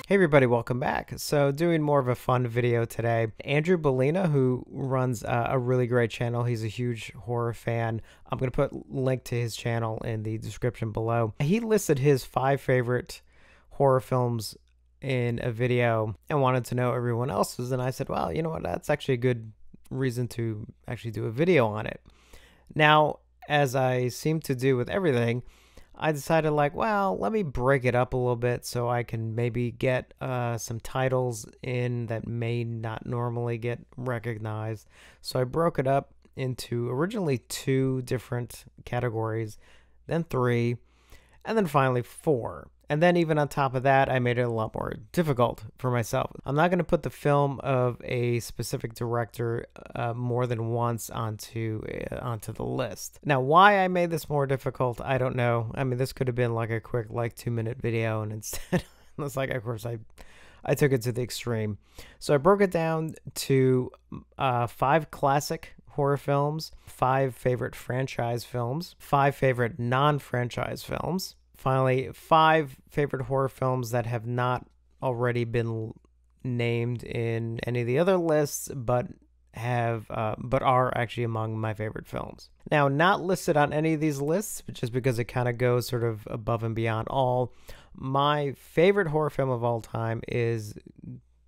Hey everybody, welcome back. So doing more of a fun video today. Andrew Ballina, who runs a really great channel. He's a huge horror fan. I'm going to put link to his channel in the description below. He listed his 5 favorite horror films in a video and wanted to know everyone else's. And I said, well, you know what? That's actually a good reason to actually do a video on it. Now, as I seem to do with everything, I decided like, well, let me break it up a little bit so I can maybe get some titles in that may not normally get recognized. So I broke it up into originally 2 different categories, then 3, and then finally 4. And then even on top of that, I made it a lot more difficult for myself. I'm not going to put the film of a specific director more than once onto the list. Now, why I made this more difficult, I don't know. I mean, this could have been like a quick 2-minute video, and instead, it's like, of course, I took it to the extreme. So I broke it down to 5 classic horror films, 5 favorite franchise films, 5 favorite non-franchise films. Finally, 5 favorite horror films that have not already been named in any of the other lists, but are actually among my favorite films. Now, not listed on any of these lists, just because it kind of goes sort of above and beyond all. My favorite horror film of all time is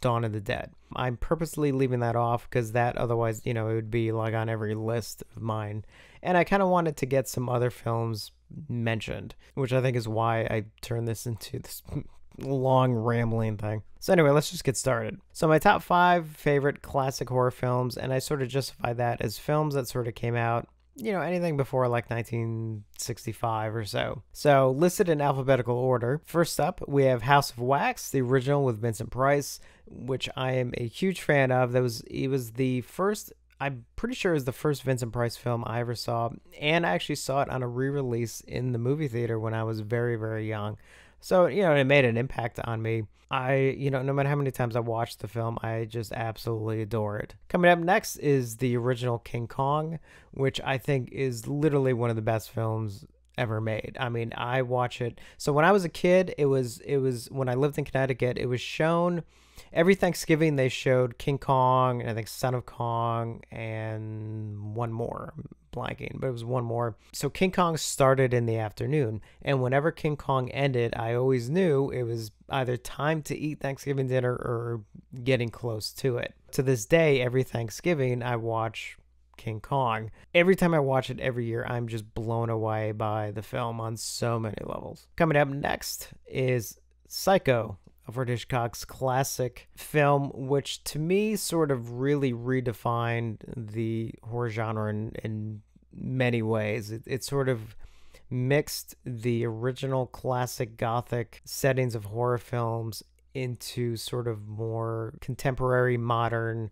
Dawn of the Dead. I'm purposely leaving that off because that otherwise, it would be like on every list of mine. And I kind of wanted to get some other films mentioned, which I think is why I turned this into this long rambling thing. So anyway, let's just get started. So my top 5 favorite classic horror films, and I sort of justify that as films that sort of came out, anything before like 1965 or so. So listed in alphabetical order. First up, we have House of Wax, the original with Vincent Price, which I am a huge fan of. He was the first, I'm pretty sure it was the first Vincent Price film I ever saw, and I actually saw it on a re-release in the movie theater when I was very, very young. So, it made an impact on me. No matter how many times I watched the film, I just absolutely adore it. Coming up next is the original King Kong, which I think is literally one of the best films ever made. I mean, I watch it. So when I was a kid, it was when I lived in Connecticut, it was shown every Thanksgiving. They showed King Kong, and I think Son of Kong, and one more. I'm blanking, but it was one more. So King Kong started in the afternoon, and whenever King Kong ended, I always knew it was either time to eat Thanksgiving dinner or getting close to it. To this day, every Thanksgiving, I watch King Kong. Every time I watch it every year, I'm just blown away by the film on so many levels. Coming up next is Psycho, Alfred Hitchcock's classic film, which to me sort of really redefined the horror genre in many ways. It sort of mixed the original classic gothic settings of horror films into sort of more contemporary modern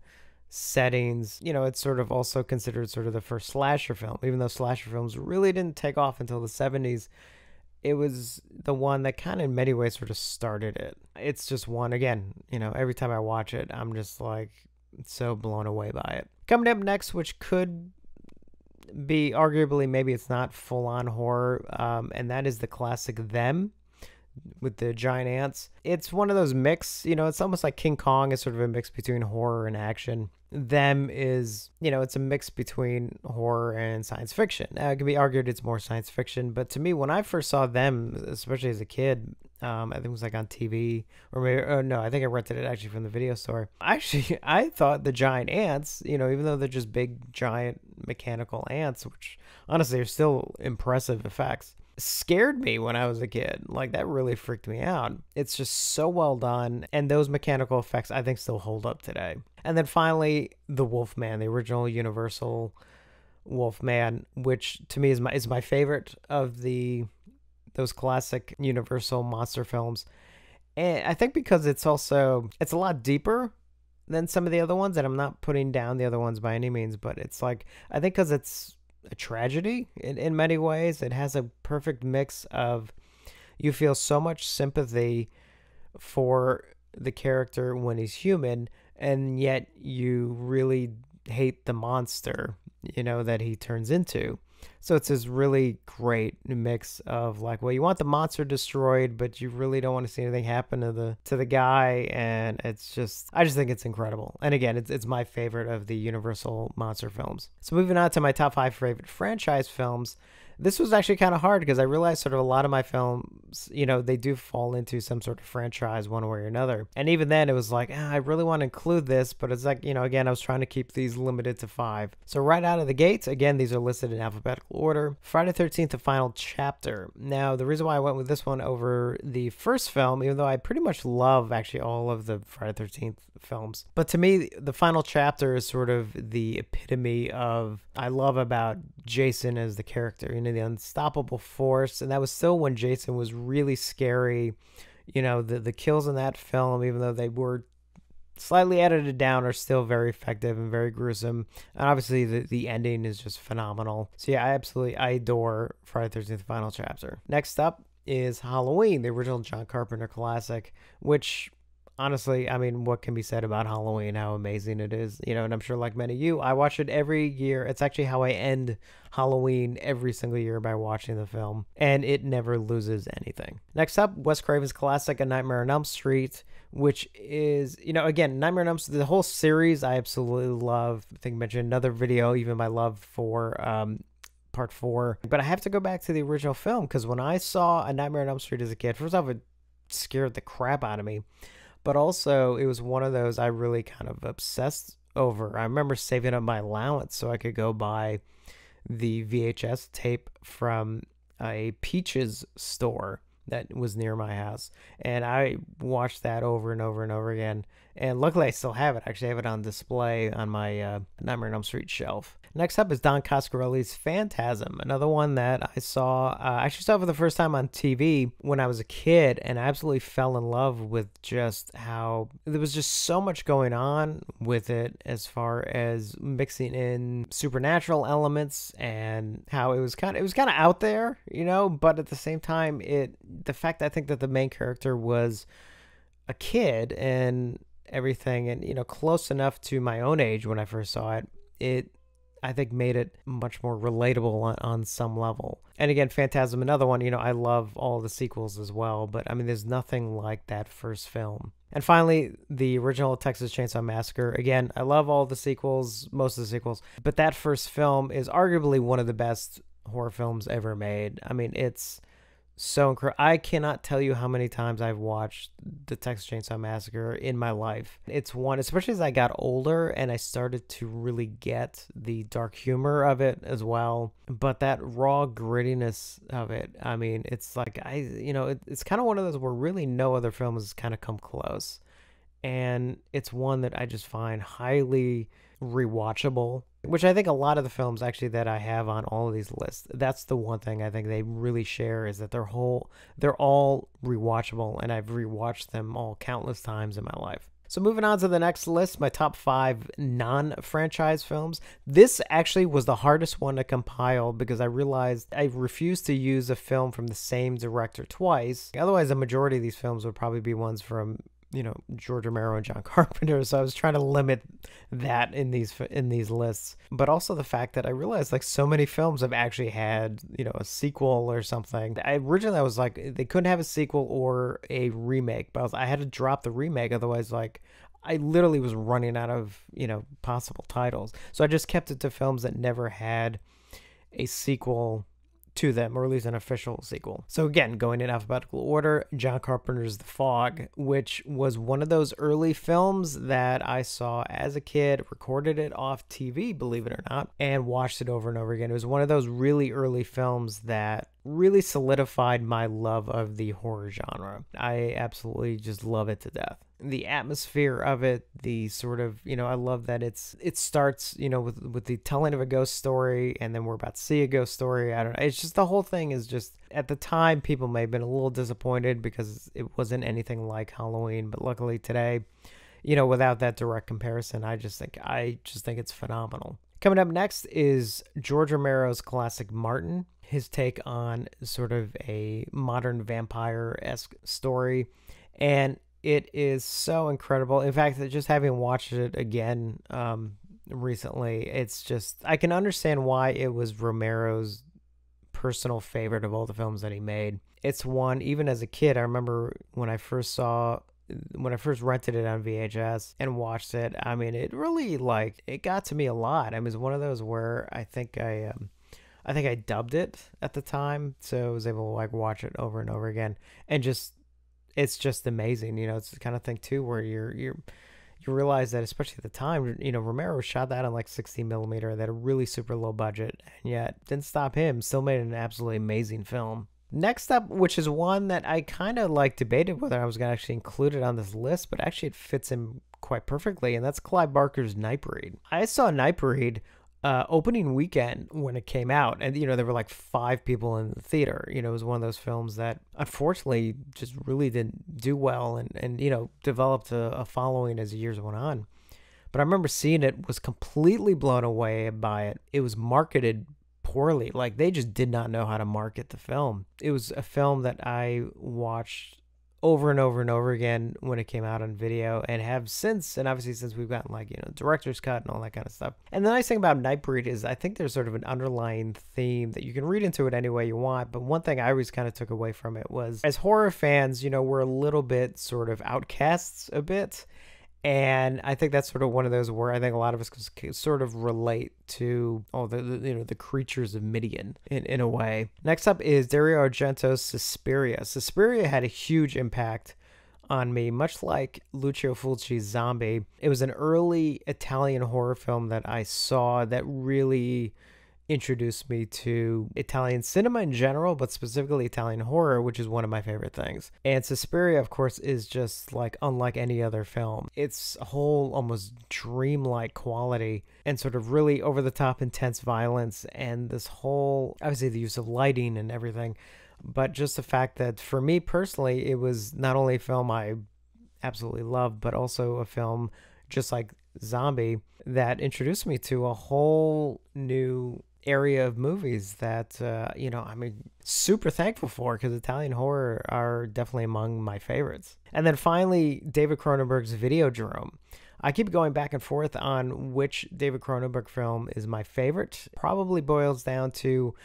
settings. It's sort of also considered sort of the first slasher film, even though slasher films really didn't take off until the 70s. It was the one that kind of in many ways sort of started it. It's just one, again, every time I watch it, I'm just like so blown away by it. Coming up next, which could be arguably, maybe it's not full-on horror, and that is the classic Them with the giant ants. It's one of those mix, it's almost like King Kong is sort of a mix between horror and action. Them is, it's a mix between horror and science fiction. Now, it can be argued it's more science fiction, but to me, when I first saw Them, especially as a kid, I think it was like on TV, or maybe, no, I think I rented it actually from the video store. Actually, I thought the giant ants, even though they're just big, giant mechanical ants, which honestly are still impressive effects, scared me when I was a kid. Like, that really freaked me out. It's just so well done, and those mechanical effects I think still hold up today. And then finally, the Wolfman, the original Universal Wolfman, which to me is my favorite of those classic Universal monster films. And I think because it's a lot deeper than some of the other ones, and I'm not putting down the other ones by any means, but it's like, I think because it's a tragedy in many ways. It has a perfect mix of, you feel so much sympathy for the character when he's human, and yet you really hate the monster, that he turns into. So it's this really great mix of like, well, you want the monster destroyed, but you really don't want to see anything happen to the guy, and it's just, I just think it's incredible. And again, it's my favorite of the Universal monster films. So moving on to my top 5 favorite franchise films. This was actually kind of hard because I realized sort of a lot of my films, they do fall into some sort of franchise one way or another. And even then it was like, I really want to include this, but it's like, again, I was trying to keep these limited to 5. So right out of the gates, again, these are listed in alphabetical order. Friday the 13th, The Final Chapter. Now, the reason why I went with this one over the first film, even though I pretty much love actually all of the Friday the 13th films, but to me, The Final Chapter is sort of the epitome of I love about Jason as the character, the unstoppable force. And that was still when Jason was really scary. The kills in that film, even though they were slightly edited down, are still very effective and very gruesome. And obviously the ending is just phenomenal. So yeah, I adore Friday the 13th Final Chapter. Next up is Halloween, the original John Carpenter classic, which honestly, I mean, what can be said about Halloween, how amazing it is, and I'm sure like many of you, I watch it every year. It's actually how I end Halloween every single year, by watching the film, and it never loses anything. Next up, Wes Craven's classic, A Nightmare on Elm Street, which is, again, Nightmare on Elm Street, the whole series I absolutely love. I think I mentioned another video, even my love for part 4. But I have to go back to the original film, because when I saw A Nightmare on Elm Street as a kid, first off, it scared the crap out of me. But also, it was one of those I really kind of obsessed over. I remember saving up my allowance so I could go buy the VHS tape from a Peaches store that was near my house. And I watched that over and over and over again. And luckily, I still have it. Actually, I have it on display on my Nightmare on Elm Street shelf. Next up is Don Coscarelli's Phantasm, another one that I saw, actually saw for the first time on TV when I was a kid, and I absolutely fell in love with just how there was just so much going on with it, as far as mixing in supernatural elements, and how it was kind of out there, but at the same time, the fact I think that the main character was a kid and everything, and close enough to my own age when I first saw it, I think made it much more relatable on some level. And again, Phantasm, another one, I love all the sequels as well, but I mean, there's nothing like that first film. And finally, the original Texas Chainsaw Massacre. Again, I love all the sequels, most of the sequels, but that first film is arguably one of the best horror films ever made. I mean, it's so incredible. I cannot tell you how many times I've watched the Texas Chainsaw Massacre in my life. It's one, especially as I got older and I started to really get the dark humor of it as well. But that raw grittiness of it, I mean, it's like, it's kind of one of those where really no other film has kind of come close. And it's one that I just find highly rewatchable, which I think a lot of the films actually that I have on all of these lists, that's the one thing I think they really share, is that they're all rewatchable, and I've rewatched them all countless times in my life. So moving on to the next list, my top 5 non-franchise films. This actually was the hardest one to compile because I realized I refused to use a film from the same director twice. Otherwise, a majority of these films would probably be ones from George Romero and John Carpenter. So I was trying to limit that in these lists. But also the fact that I realized like so many films have actually had, a sequel or something. Originally I was like, they couldn't have a sequel or a remake, but I had to drop the remake. Otherwise, like, I literally was running out of, possible titles. So I just kept it to films that never had a sequel to them, or at least an official sequel. So again, going in alphabetical order, John Carpenter's The Fog, which was one of those early films that I saw as a kid, recorded it off TV, believe it or not, and watched it over and over again. It was one of those really early films that really solidified my love of the horror genre. I absolutely just love it to death. The atmosphere of it, the sort of, I love that it starts, with the telling of a ghost story, and then we're about to see a ghost story. I don't know. It's just, the whole thing is just, at the time, people may have been a little disappointed because it wasn't anything like Halloween, but luckily today, without that direct comparison, I just think it's phenomenal. Coming up next is George Romero's classic Martin, his take on sort of a modern vampire-esque story, and it is so incredible. In fact, just having watched it again recently. It's just, I can understand why it was Romero's personal favorite of all the films that he made. It's one, even as a kid, I remember when I first rented it on VHS and watched it, I mean, it really, like, it got to me a lot. I mean, it was one of those where I think I dubbed it at the time, so I was able to like watch it over and over again, and just it's just amazing. You know, it's the kind of thing too where you realize that, especially at the time, you know, Romero shot that on like 60 millimeter, that a really super low budget, and yet didn't stop him. Still made an absolutely amazing film. Next up, which is one that I kind of like debated whether I was gonna actually include it on this list, but actually it fits in quite perfectly, and that's Clive Barker's Nightbreed. I saw Nightbreed opening weekend when it came out, and you know there were like 5 people in the theater. You know, it was one of those films that unfortunately just really didn't do well, and you know developed a following as the years went on. But I remember seeing it, was completely blown away by it. It was marketed poorly, like they just did not know how to market the film. It was a film that I watched over and over and over again when it came out on video, and have since, and obviously since we've gotten like, you know, director's cut and all that kind of stuff. And the nice thing about Nightbreed is I think there's sort of an underlying theme that you can read into it any way you want, but one thing I always kind of took away from it was, as horror fans, you know, we're a little bit sort of outcasts a bit. And I think that's sort of one of those where I think a lot of us can sort of relate to you know, the creatures of Midian in a way. Next up is Dario Argento's Suspiria. Suspiria had a huge impact on me, much like Lucio Fulci's Zombie. It was an early Italian horror film that I saw that really introduced me to Italian cinema in general, but specifically Italian horror, which is one of my favorite things. And Suspiria, of course, is just like unlike any other film. It's a whole almost dreamlike quality and sort of really over-the-top intense violence, and this whole, obviously the use of lighting and everything, but just the fact that for me personally, it was not only a film I absolutely loved, but also a film just like Zombie that introduced me to a whole new area of movies that you know, I mean, super thankful for, because Italian horror are definitely among my favorites. And then finally, David Cronenberg's Videodrome. I keep going back and forth on which David Cronenberg film is my favorite. Probably boils down to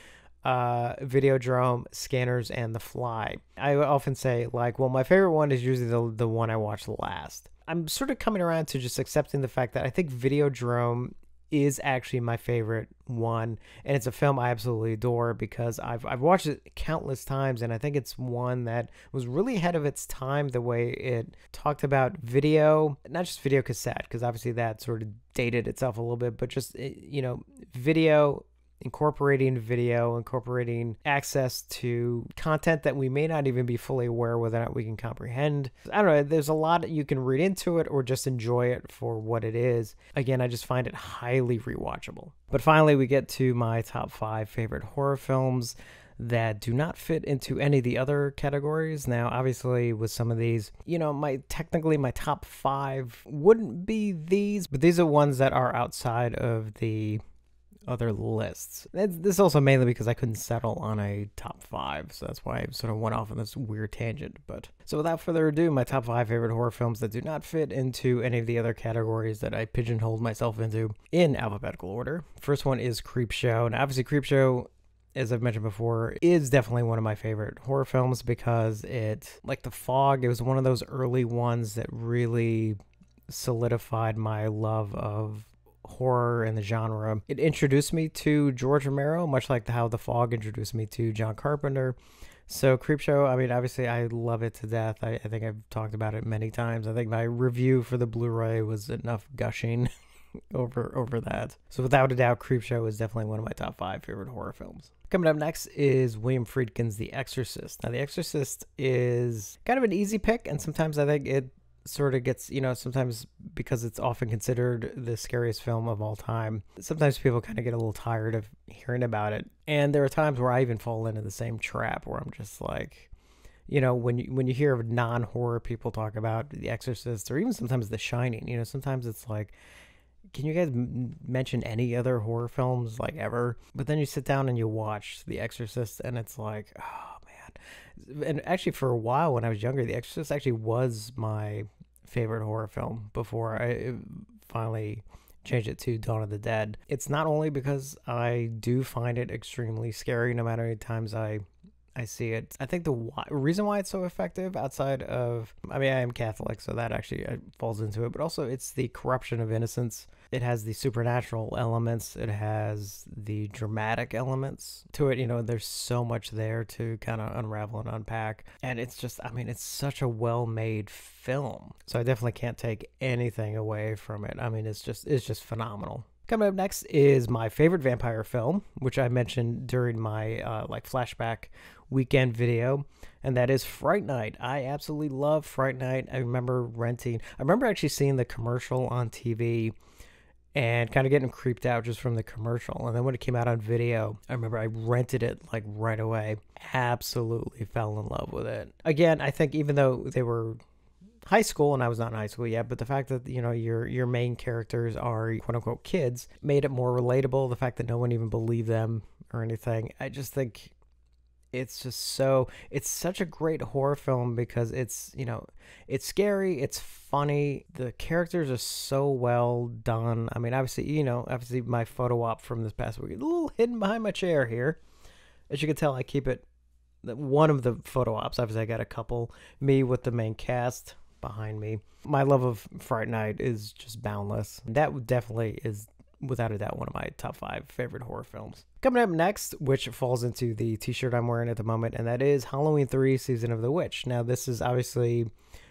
Videodrome, Scanners, and The Fly. I often say, like, well, my favorite one is usually the one I watched last. I'm sort of coming around to just accepting the fact that I think Videodrome is actually my favorite one, and it's a film I absolutely adore because I've watched it countless times, and I think it's one that was really ahead of its time, the way it talked about video, not just video cassette, because obviously that sort of dated itself a little bit, but just, you know, video, incorporating access to content that we may not even be fully aware whether or not we can comprehend. I don't know, there's a lot that you can read into it or just enjoy it for what it is. Again, I just find it highly rewatchable. But finally, we get to my top 5 favorite horror films that do not fit into any of the other categories. Now, obviously, with some of these, you know, technically my top 5 wouldn't be these, but these are ones that are outside of the other lists. This is also mainly because I couldn't settle on a top 5, so that's why I sort of went off on this weird tangent. But so without further ado, my top 5 favorite horror films that do not fit into any of the other categories that I pigeonholed myself into in alphabetical order. First one is Creepshow. And obviously Creepshow, as I've mentioned before, is definitely one of my favorite horror films because it, like The Fog, it was one of those early ones that really solidified my love of horror and the genre. It introduced me to George Romero, much like how The Fog introduced me to John Carpenter. So Creepshow, I mean, obviously I love it to death. I think I've talked about it many times. I think my review for the Blu-ray was enough gushing over that. So without a doubt, Creepshow is definitely one of my top 5 favorite horror films. Coming up next is William Friedkin's The Exorcist. Now, The Exorcist is kind of an easy pick, and sometimes I think it sort of gets, you know, sometimes because it's often considered the scariest film of all time, sometimes people kind of get a little tired of hearing about it. And there are times where I even fall into the same trap where I'm just like, you know, when you hear of non-horror people talk about The Exorcist or even sometimes The Shining, you know, sometimes it's like, can you guys mention any other horror films like ever? But then you sit down and you watch The Exorcist and it's like, oh man. And actually for a while when I was younger, The Exorcist actually was my favorite horror film before I finally change it to Dawn of the Dead. It's not only because I do find it extremely scary no matter how many times I see it. I think the reason why it's so effective, outside of, I mean, I am Catholic, so that actually falls into it, but also it's the corruption of innocence. It has the supernatural elements. It has the dramatic elements to it. You know, there's so much there to kind of unravel and unpack. And it's just, I mean, it's such a well-made film. So I definitely can't take anything away from it. I mean, it's just phenomenal. Coming up next is my favorite vampire film, which I mentioned during my like flashback weekend video, and that is Fright Night. I absolutely love Fright Night. I remember actually seeing the commercial on TV and kind of getting creeped out just from the commercial. And then when it came out on video, I remember I rented it like right away. Absolutely fell in love with it. Again, I think even though they were high school and I was not in high school yet, but the fact that, you know, your main characters are quote unquote kids made it more relatable. The fact that no one even believed them or anything. I just think it's such a great horror film because it's, you know, it's scary, it's funny, the characters are so well done. I mean, obviously my photo op from this past week, a little hidden behind my chair here. As you can tell, I keep it, one of the photo ops, obviously I got a couple, me with the main cast behind me. My love of Fright Night is just boundless. That definitely is, without a doubt, one of my top 5 favorite horror films. Coming up next, which falls into the t-shirt I'm wearing at the moment, and that is Halloween 3 Season of the Witch. Now, this is obviously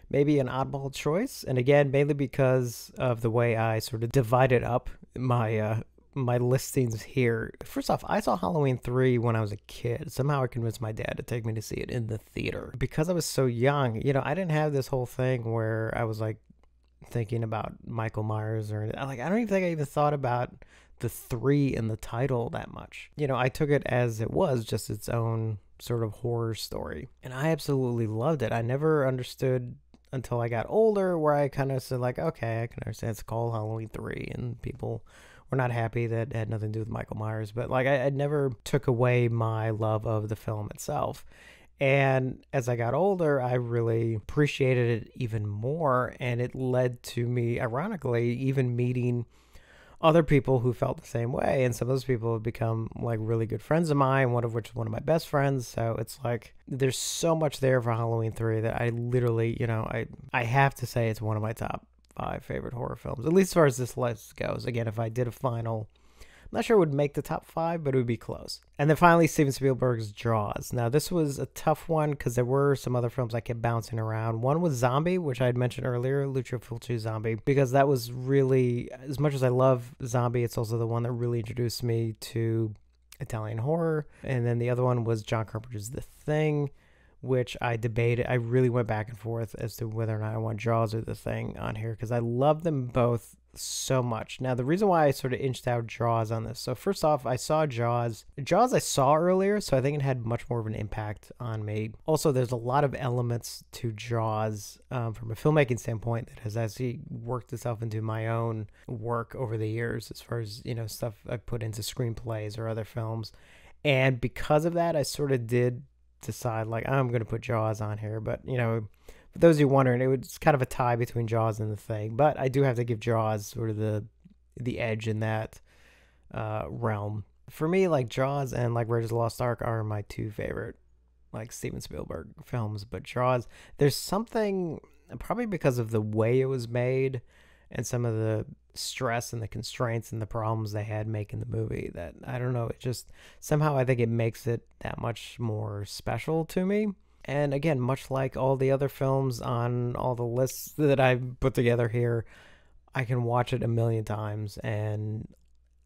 maybe an oddball choice, and again, mainly because of the way I sort of divided up my my listings here. First off, I saw Halloween 3 when I was a kid. Somehow I convinced my dad to take me to see it in the theater. Because I was so young, you know, I didn't have this whole thing where I was like thinking about Michael Myers or like, I don't even think I even thought about the 3 in the title that much. You know, I took it as it was, just its own sort of horror story. And I absolutely loved it. I never understood until I got older where I kind of said like, okay, I can understand it's called Halloween 3 and people were not happy that it had nothing to do with Michael Myers. But like, I never took away my love of the film itself. And as I got older, I really appreciated it even more. And it led to me, ironically, even meeting other people who felt the same way. And some of those people have become like really good friends of mine, one of which is one of my best friends. So it's like, there's so much there for Halloween 3 that I literally, you know, I have to say it's one of my top 5 favorite horror films, at least as far as this list goes. Again, if I did a final, I'm not sure it would make the top 5, but it would be close. And then finally, Steven Spielberg's Jaws. Now, this was a tough one because there were some other films I kept bouncing around. One was Zombie, which I had mentioned earlier, Lucio Fulci's Zombie, because that was really, as much as I love Zombie, it's also the one that really introduced me to Italian horror. And then the other one was John Carpenter's The Thing, which I debated. I really went back and forth as to whether or not I want Jaws or The Thing on here because I love them both so much. Now, the reason why I sort of inched out Jaws on this. So first off, I saw Jaws. Jaws I saw earlier, so I think it had much more of an impact on me. Also, there's a lot of elements to Jaws from a filmmaking standpoint that has actually worked itself into my own work over the years as far as, you know, stuff I've put into screenplays or other films. And because of that, I sort of did decide like I'm going to put Jaws on here. But, you know, for those of you wondering, it was kind of a tie between Jaws and The Thing, but I do have to give Jaws sort of the edge in that realm. For me, like Jaws and like Raiders of the Lost Ark are my 2 favorite like Steven Spielberg films, but Jaws, there's something, probably because of the way it was made and some of the stress and the constraints and the problems they had making the movie, that I don't know, it just somehow I think it makes it that much more special to me. And again, much like all the other films on all the lists that I've put together here, I can watch it a million times and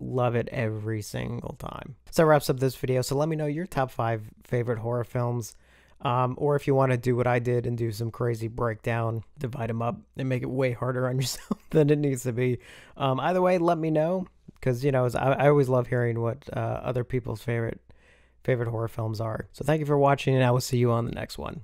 love it every single time. So that wraps up this video. So let me know your top 5 favorite horror films. Or if you want to do what I did and do some crazy breakdown, divide them up and make it way harder on yourself than it needs to be. Either way, let me know, because, you know, I always love hearing what other people's favorite horror films are. So thank you for watching, and I will see you on the next one.